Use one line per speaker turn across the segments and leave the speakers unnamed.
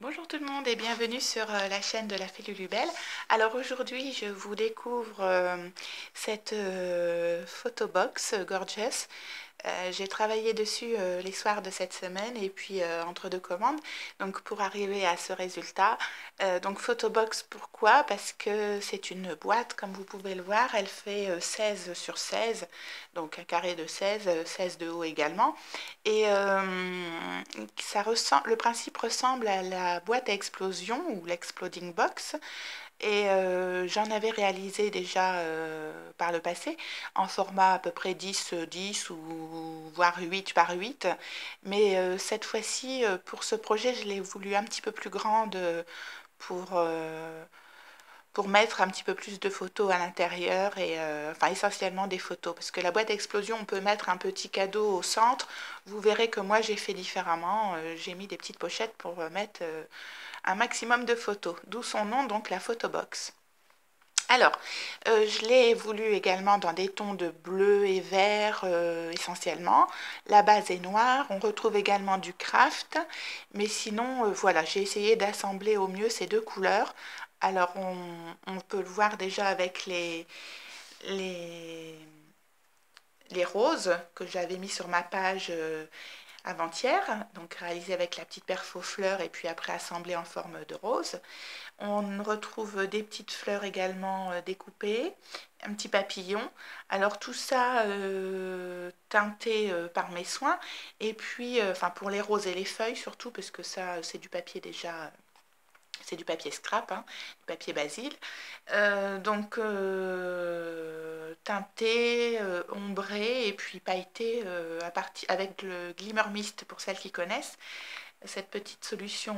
Bonjour tout le monde et bienvenue sur la chaîne de la Fée Lulubelle. Alors aujourd'hui je vous découvre cette photobox Gorgeous. J'ai travaillé dessus les soirs de cette semaine et puis entre deux commandes, donc pour arriver à ce résultat. Donc photobox, pourquoi? Parce que c'est une boîte, comme vous pouvez le voir, elle fait 16 sur 16, donc un carré de 16, 16 de haut également. Et le principe ressemble à la boîte à explosion ou l'exploding box. Et j'en avais réalisé déjà par le passé en format à peu près 10 ou voire 8 par 8. Mais cette fois-ci, pour ce projet, je l'ai voulu un petit peu plus grande pour, euh, pour mettre un petit peu plus de photos à l'intérieur et enfin essentiellement des photos. Parce que la boîte d'explosion, on peut mettre un petit cadeau au centre. Vous verrez que moi, j'ai fait différemment. J'ai mis des petites pochettes pour mettre un maximum de photos, d'où son nom, donc la photobox. Alors, je l'ai voulu également dans des tons de bleu et vert essentiellement. La base est noire. On retrouve également du craft. Mais sinon, voilà, j'ai essayé d'assembler au mieux ces deux couleurs. Alors, on peut le voir déjà avec les, les roses que j'avais mis sur ma page avant-hier, donc réalisé avec la petite perfo fleur et puis après assemblé en forme de rose. On retrouve des petites fleurs également découpées, un petit papillon. Alors tout ça teinté par mes soins. Et puis, enfin pour les roses et les feuilles surtout, parce que ça c'est du papier déjà, c'est du papier scrap, hein, du papier basil. Donc teinté, ombré et puis pailleté avec le Glimmer Mist pour celles qui connaissent. Cette petite solution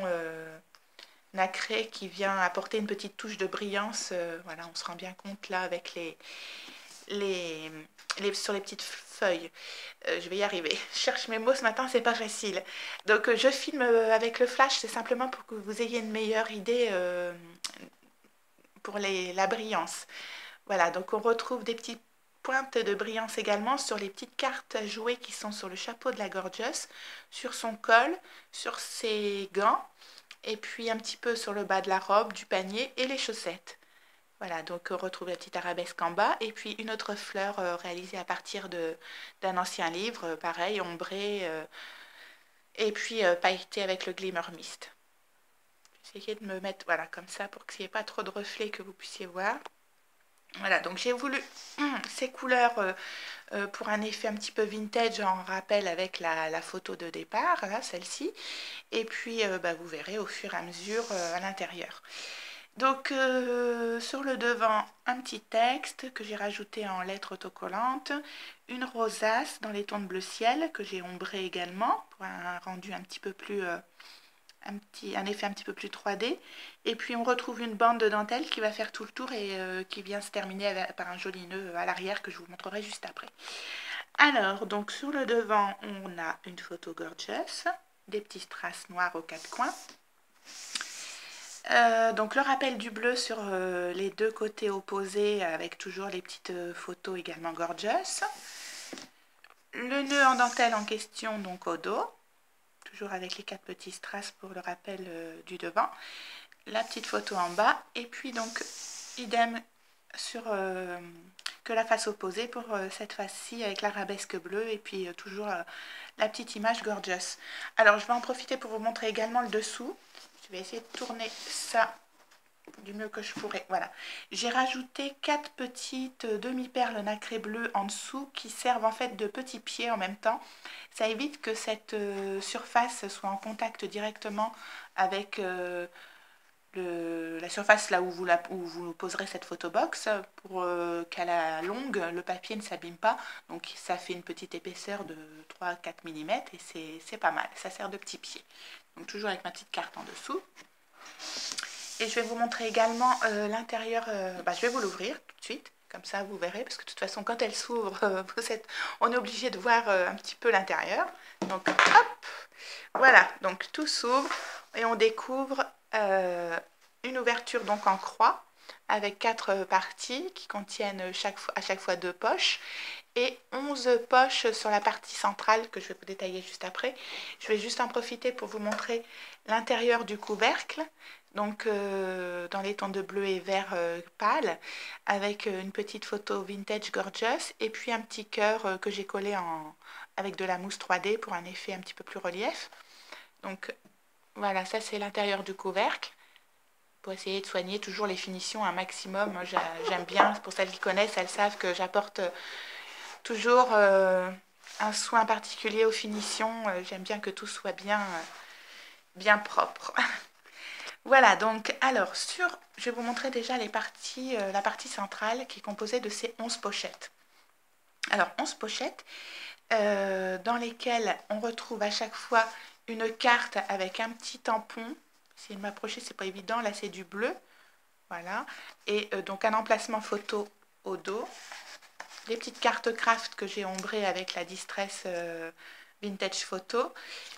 nacré qui vient apporter une petite touche de brillance. Voilà, on se rend bien compte là avec les, sur les petites feuilles. Je vais y arriver. Je cherche mes mots ce matin, c'est pas facile. Donc je filme avec le flash, c'est simplement pour que vous ayez une meilleure idée pour la brillance. Voilà, donc on retrouve des petites pointes de brillance également sur les petites cartes à jouer qui sont sur le chapeau de la Gorgeous, sur son col, sur ses gants et puis un petit peu sur le bas de la robe, du panier et les chaussettes. Voilà, donc on retrouve la petite arabesque en bas et puis une autre fleur réalisée à partir d'un ancien livre, pareil, ombré et puis pailletée avec le Glimmer Mist. J'ai essayé de me mettre, voilà, comme ça pour qu'il n'y ait pas trop de reflets que vous puissiez voir. Voilà, donc j'ai voulu ces couleurs pour un effet un petit peu vintage en rappel avec la photo de départ, là, celle-ci. Et puis, bah, vous verrez au fur et à mesure à l'intérieur. Donc, sur le devant, un petit texte que j'ai rajouté en lettres autocollantes, une rosace dans les tons de bleu ciel que j'ai ombré également pour un rendu un petit peu plus, un effet un petit peu plus 3D. Et puis, on retrouve une bande de dentelle qui va faire tout le tour et qui vient se terminer par un joli nœud à l'arrière que je vous montrerai juste après. Alors, donc sur le devant, on a une photo gorgeous, des petites traces noires aux quatre coins. Donc le rappel du bleu sur les deux côtés opposés avec toujours les petites photos également gorgeous. Le nœud en dentelle en question donc au dos, toujours avec les quatre petits strass pour le rappel du devant. La petite photo en bas et puis donc idem sur que la face opposée pour cette face-ci avec l'arabesque bleue et puis toujours la petite image gorgeous. Alors je vais en profiter pour vous montrer également le dessous. Je vais essayer de tourner ça du mieux que je pourrais. Voilà. J'ai rajouté 4 petites demi-perles nacrées bleues en dessous qui servent en fait de petits pieds en même temps. Ça évite que cette surface soit en contact directement avec la surface là où vous poserez cette photobox pour qu'à la longue, le papier ne s'abîme pas. Donc ça fait une petite épaisseur de 3-4 mm et c'est pas mal. Ça sert de petit pied. Donc toujours avec ma petite carte en dessous. Et je vais vous montrer également l'intérieur. Je vais vous l'ouvrir tout de suite. Comme ça, vous verrez. Parce que de toute façon, quand elle s'ouvre, on est obligé de voir un petit peu l'intérieur. Donc, hop. Voilà. Donc, tout s'ouvre. Et on découvre une ouverture donc en croix. avec 4 parties qui contiennent à chaque fois 2 poches et 11 poches sur la partie centrale que je vais vous détailler juste après. Je vais juste en profiter pour vous montrer l'intérieur du couvercle, donc dans les tons de bleu et vert pâle, avec une petite photo vintage gorgeous et puis un petit cœur que j'ai collé avec de la mousse 3D pour un effet un petit peu plus relief. Donc voilà, ça c'est l'intérieur du couvercle. Pour essayer de soigner toujours les finitions un maximum. Moi, j'aime bien, pour celles qui connaissent, elles savent que j'apporte toujours un soin particulier aux finitions. J'aime bien que tout soit bien propre. Voilà, donc, alors, je vais vous montrer déjà la partie centrale qui est composée de ces 11 pochettes. Alors, 11 pochettes dans lesquelles on retrouve à chaque fois une carte avec un petit tampon. Essayez de m'approcher, c'est pas évident, là c'est du bleu. Voilà, et donc un emplacement photo au dos. Des petites cartes craft que j'ai ombrées avec la Distress Vintage Photo.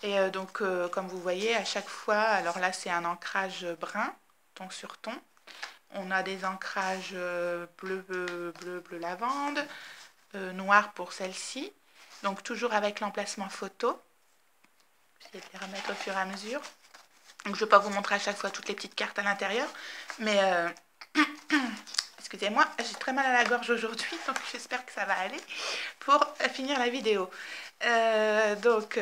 Et donc, comme vous voyez, à chaque fois, alors là, c'est un ancrage brun, ton sur ton. On a des ancrages bleu lavande, noir pour celle-ci. Donc, toujours avec l'emplacement photo. Je vais les remettre au fur et à mesure. Donc, je ne vais pas vous montrer à chaque fois toutes les petites cartes à l'intérieur, mais excusez-moi, j'ai très mal à la gorge aujourd'hui, donc j'espère que ça va aller pour finir la vidéo. Donc,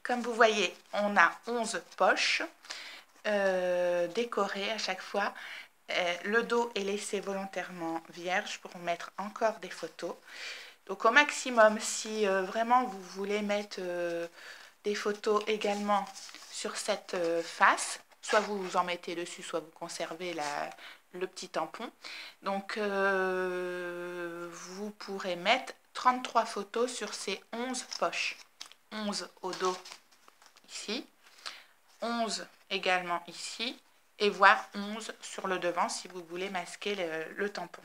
comme vous voyez, on a 11 poches décorées à chaque fois. Le dos est laissé volontairement vierge pour mettre encore des photos. Donc au maximum, si vraiment vous voulez mettre des photos également sur cette face, soit vous en mettez dessus, soit vous conservez le petit tampon. Donc vous pourrez mettre 33 photos sur ces 11 poches. 11 au dos ici, 11 également ici, et voire 11 sur le devant si vous voulez masquer le tampon.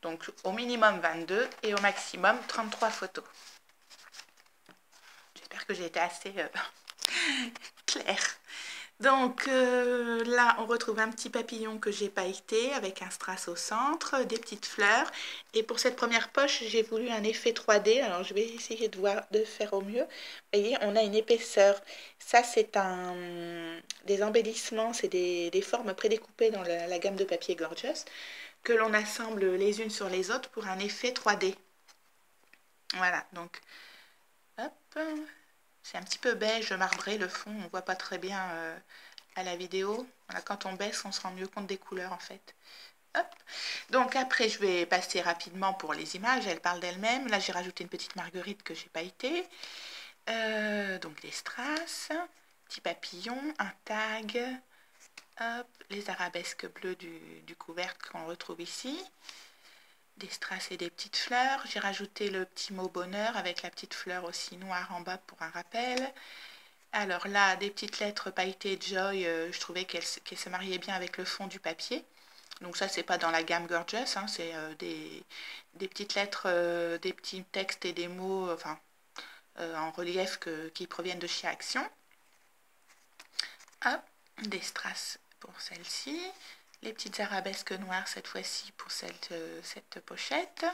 Donc au minimum 22 et au maximum 33 photos. J'espère que j'ai été assez claire. Donc là, on retrouve un petit papillon que j'ai pailleté avec un strass au centre, des petites fleurs. Et pour cette première poche, j'ai voulu un effet 3D. Alors, je vais essayer de faire au mieux. Vous voyez, on a une épaisseur. Ça, c'est des embellissements, c'est des formes prédécoupées dans la gamme de papier Gorgeous que l'on assemble les unes sur les autres pour un effet 3D. Voilà, donc, hop. C'est un petit peu beige marbré le fond, on ne voit pas très bien à la vidéo. Voilà, quand on baisse, on se rend mieux compte des couleurs en fait. Hop. Donc après, je vais passer rapidement pour les images, elles parlent d'elles-mêmes. Là, j'ai rajouté une petite marguerite que j'ai pailletée. Donc des strass, petit papillon, un tag, hop, les arabesques bleues du couvercle qu'on retrouve ici. Des strass et des petites fleurs. J'ai rajouté le petit mot bonheur avec la petite fleur aussi noire en bas pour un rappel. Alors là, des petites lettres pailletées Joy, je trouvais qu'elles se mariaient bien avec le fond du papier. Donc ça, c'est pas dans la gamme Gorgeous, hein, c'est des petites lettres, des petits textes et des mots en relief qui proviennent de chez Action. Hop, des strass pour celle-ci. Les petites arabesques noires cette fois-ci pour cette pochette.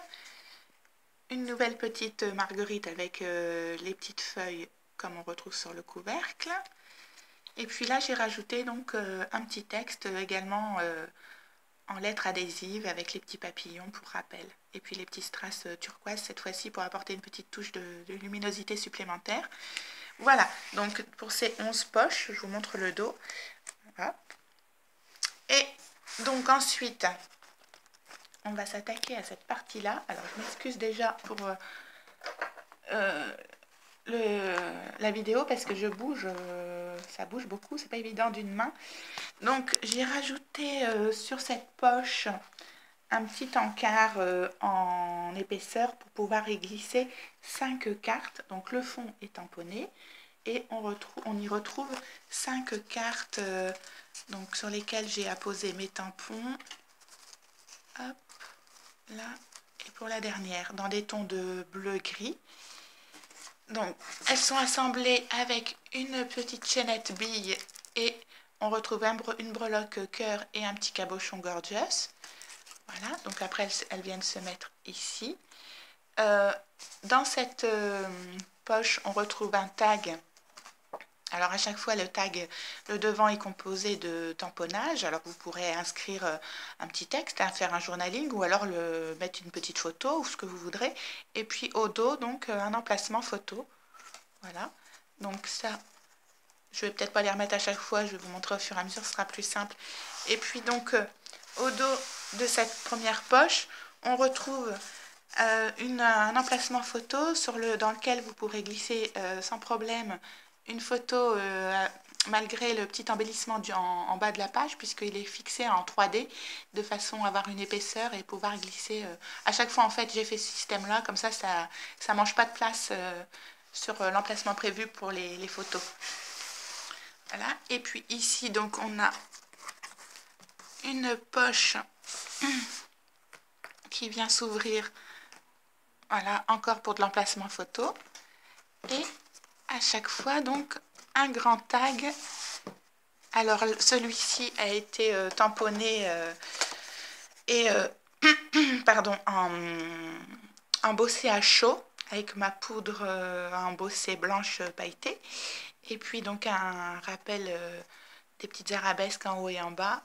Une nouvelle petite marguerite avec les petites feuilles comme on retrouve sur le couvercle. Et puis là, j'ai rajouté donc un petit texte également en lettres adhésives avec les petits papillons pour rappel. Et puis les petits strass turquoise cette fois-ci pour apporter une petite touche de luminosité supplémentaire. Voilà, donc pour ces 11 poches, je vous montre le dos. Hop. Et donc ensuite, on va s'attaquer à cette partie-là. Alors je m'excuse déjà pour la vidéo parce que je bouge, ça bouge beaucoup, c'est pas évident d'une main. Donc j'ai rajouté sur cette poche un petit encart en épaisseur pour pouvoir y glisser 5 cartes. Donc le fond est tamponné et on y retrouve 5 cartes donc, sur lesquelles j'ai apposé mes tampons. Hop, là, et pour la dernière, dans des tons de bleu-gris. Donc, elles sont assemblées avec une petite chaînette bille et on retrouve une breloque cœur et un petit cabochon gorgeous. Voilà, donc après elles viennent se mettre ici. Dans cette poche, on retrouve un tag. Alors à chaque fois, le tag, le devant est composé de tamponnage. Alors vous pourrez inscrire un petit texte, faire un journaling ou alors mettre une petite photo ou ce que vous voudrez. Et puis au dos, donc un emplacement photo. Voilà, donc ça, je vais peut-être pas les remettre à chaque fois, je vais vous montrer au fur et à mesure, ce sera plus simple. Et puis donc au dos de cette première poche, on retrouve un emplacement photo dans lequel vous pourrez glisser sans problème une photo malgré le petit embellissement en bas de la page puisqu'il est fixé en 3D de façon à avoir une épaisseur et pouvoir glisser. À chaque fois en fait j'ai fait ce système là, comme ça ça mange pas de place sur l'emplacement prévu pour les photos. Voilà, et puis ici donc on a une poche qui vient s'ouvrir. Voilà, encore pour de l'emplacement photo. Et à chaque fois, donc, un grand tag. Alors, celui-ci a été tamponné et pardon, embossé à chaud avec ma poudre embossée blanche pailletée. Et puis, donc, un rappel des petites arabesques en haut et en bas,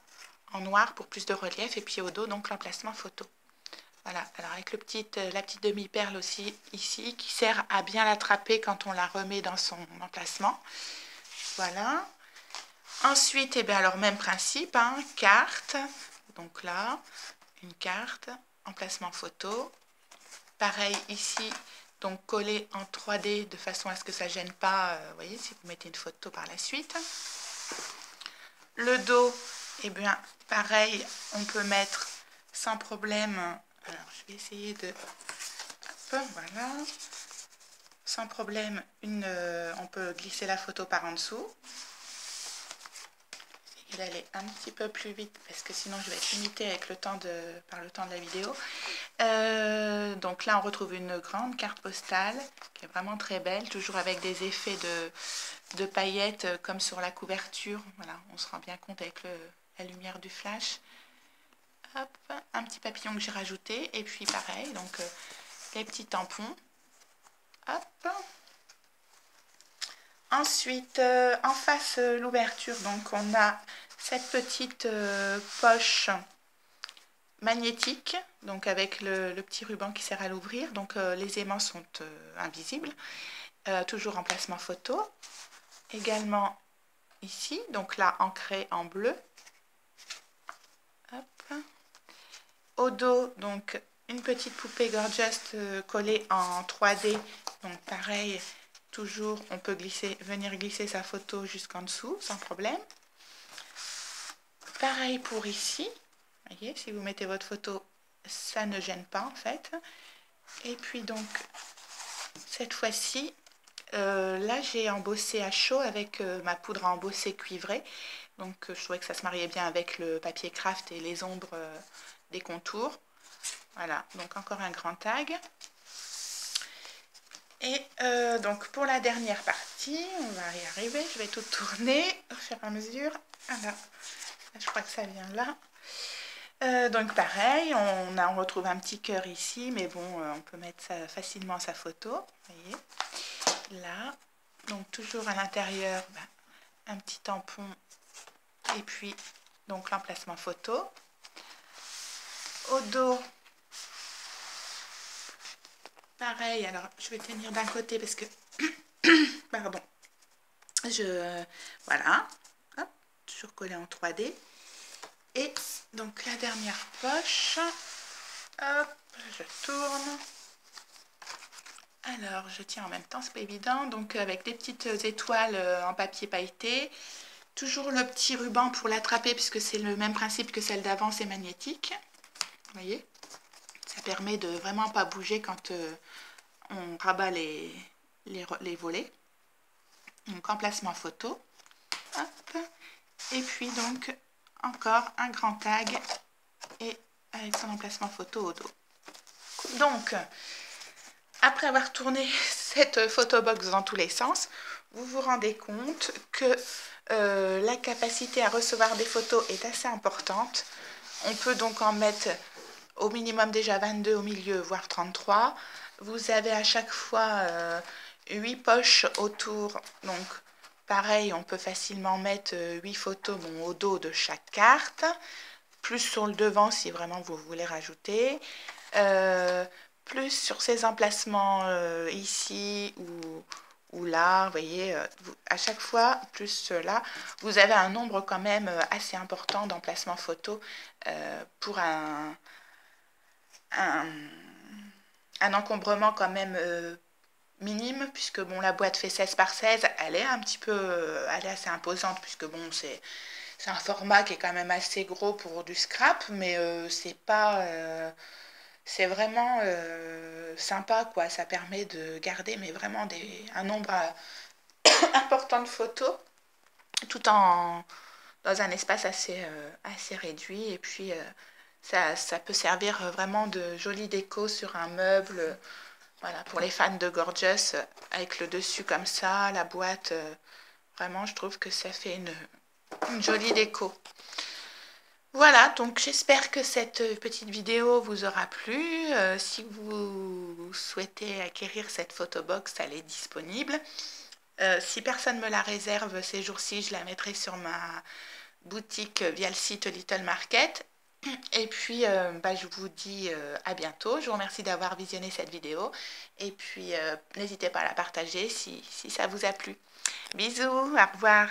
en noir pour plus de relief. Et puis, au dos, donc, l'emplacement photo. Voilà, alors avec la petite demi-perle aussi ici qui sert à bien l'attraper quand on la remet dans son emplacement. Voilà. Ensuite, eh bien, alors même principe, hein, carte. Donc là, une carte, emplacement photo. Pareil ici, donc collé en 3D de façon à ce que ça ne gêne pas, vous voyez, si vous mettez une photo par la suite. Le dos, eh bien, pareil, on peut mettre sans problème. Alors, je vais essayer de... Hop, voilà. Sans problème, on peut glisser la photo par en dessous. Essayer d'aller un petit peu plus vite parce que sinon je vais être limitée avec par le temps de la vidéo. Donc là, on retrouve une grande carte postale qui est vraiment très belle, toujours avec des effets de paillettes comme sur la couverture. Voilà, on se rend bien compte avec la lumière du flash. Hop, un petit papillon que j'ai rajouté et puis pareil, donc les petits tampons. Hop. Ensuite, en face l'ouverture, donc on a cette petite poche magnétique, donc avec le petit ruban qui sert à l'ouvrir. Donc les aimants sont invisibles. Toujours emplacement photo. Également ici, donc là ancré en bleu. Hop. Au dos, donc une petite poupée gorgeous collée en 3D. Donc pareil, toujours on peut venir glisser sa photo jusqu'en dessous sans problème. Pareil pour ici. Vous voyez, si vous mettez votre photo, ça ne gêne pas en fait. Et puis donc, cette fois-ci, là j'ai embossé à chaud avec ma poudre à embosser cuivrée. Donc je trouvais que ça se mariait bien avec le papier craft et les ombres des contours. Voilà, donc encore un grand tag. Et donc pour la dernière partie, on va y arriver, je vais tout tourner au fur et à mesure. Voilà, je crois que ça vient là. Donc pareil, on retrouve un petit cœur ici, mais bon, on peut mettre facilement sa photo, vous voyez, là. Donc toujours à l'intérieur, un petit tampon et puis donc l'emplacement photo. Au dos, pareil, alors je vais tenir d'un côté parce que, pardon, voilà, hop, toujours collé en 3D. Et donc la dernière poche, hop, je tourne. Alors je tiens en même temps, c'est pas évident, donc avec des petites étoiles en papier pailleté. Toujours le petit ruban pour l'attraper puisque c'est le même principe que celle d'avant, c'est magnétique. Vous voyez, ça permet de vraiment pas bouger quand on rabat les volets. Donc emplacement photo. Hop. Et puis donc encore un grand tag et avec son emplacement photo au dos. Donc après avoir tourné cette photobox dans tous les sens, vous vous rendez compte que La capacité à recevoir des photos est assez importante. On peut donc en mettre au minimum déjà 22 au milieu, voire 33. Vous avez à chaque fois 8 poches autour. Donc pareil, on peut facilement mettre 8 photos au dos de chaque carte, plus sur le devant si vraiment vous voulez rajouter. Plus sur ces emplacements ici ou là, vous voyez, à chaque fois, plus là, vous avez un nombre quand même assez important d'emplacements photos pour un, un encombrement quand même minime, puisque bon, la boîte fait 16 par 16, elle est un petit peu, elle est assez imposante, puisque bon, c'est un format qui est quand même assez gros pour du scrap, mais c'est pas... c'est vraiment sympa, quoi. Ça permet de garder mais vraiment un nombre important de photos tout en dans un espace assez réduit. Et puis, ça peut servir vraiment de jolie déco sur un meuble. Voilà, pour les fans de Gorgeous, avec le dessus comme ça, la boîte, vraiment, je trouve que ça fait une jolie déco. Voilà, donc j'espère que cette petite vidéo vous aura plu. Si vous souhaitez acquérir cette photobox, elle est disponible. Si personne me la réserve ces jours-ci, je la mettrai sur ma boutique via le site Little Market. Et puis, je vous dis à bientôt. Je vous remercie d'avoir visionné cette vidéo. Et puis, n'hésitez pas à la partager si ça vous a plu. Bisous, au revoir.